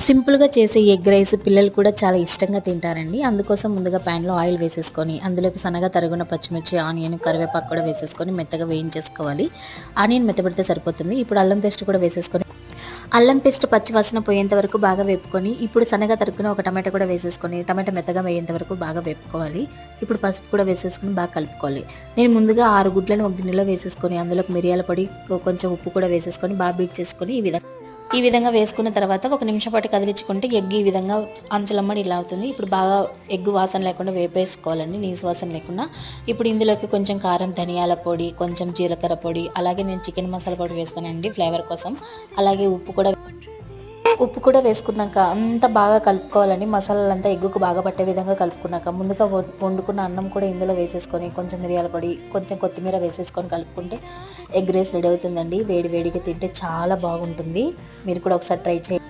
సింపుల్‌గా చేసే egg rice పిల్లలు కూడా చాలా ఇష్టంగా తింటారండి. అందుకోసం ముందుగా ప్యాన్‌లో ఆయిల్ వేసేసుకొని, అందులోకి సన్నగా తరిగిన పచ్చిమిర్చి, ఆనియన్, కరివేపాకు కూడా వేసేసుకొని మెత్తగా వేయించేసుకోవాలి. ఆనియన్ మెత్తబడితే సరిపోతుంది. ఇప్పుడు అల్లం పేస్ట్ కూడా వేసేసుకొని, అల్లం పేస్ట్ పచ్చి వాసన పోయేంత వరకు బాగా వేపుకొని, ఇప్పుడు సన్నగా తరుక్కున ఒక టమాటా కూడా వేసేసుకొని, టమాటా మెత్తగా వేయేంత వరకు బాగా వేపుకోవాలి. ఇప్పుడు పసుపు కూడా వేసేసుకొని బాగా కలుపుకోవాలి. నేను ముందుగా 6 గుడ్లను ఒక గిన్నెలో వేసేసుకొని, అందులోకి మిరియాల పొడి, కొంచెం ఉప్పు కూడా వేసేసుకొని బాగా బీట్ చేసుకొని ఈ విధంగా వేసుకున్న తర్వాత ఒక నిమిషం పాటు కదిలించుకుంటే ఎగ్ ఈ విధంగా అంచులమ్మడి ఇలా అవుతుంది. ఇప్పుడు బాగా ఎగ్ వాసన లేకుండా వేపేసుకోవాలండి, నీసు వాసన లేకుండా. ఇప్పుడు ఇందులోకి కొంచెం కారం, ధనియాల పొడి, కొంచెం జీలకర్ర పొడి, అలాగే నేను చికెన్ మసాలా పొడి వేస్తానండి ఫ్లేవర్ కోసం. అలాగే ఉప్పు కూడా వేసుకున్నాక అంతా బాగా కలుపుకోవాలండి. మసాలాలంతా ఎగ్గుకు బాగా పట్టే విధంగా కలుపుకున్నాక ముందుగా వండుకున్న అన్నం కూడా ఇందులో వేసేసుకొని కొంచెం మిరియాల పొడి, కొంచెం కొత్తిమీర వేసేసుకొని కలుపుకుంటే ఎగ్ రైస్ రెడీ అవుతుందండి. వేడి వేడిగా తింటే చాలా బాగుంటుంది. మీరు కూడా ఒకసారి ట్రై చేయండి.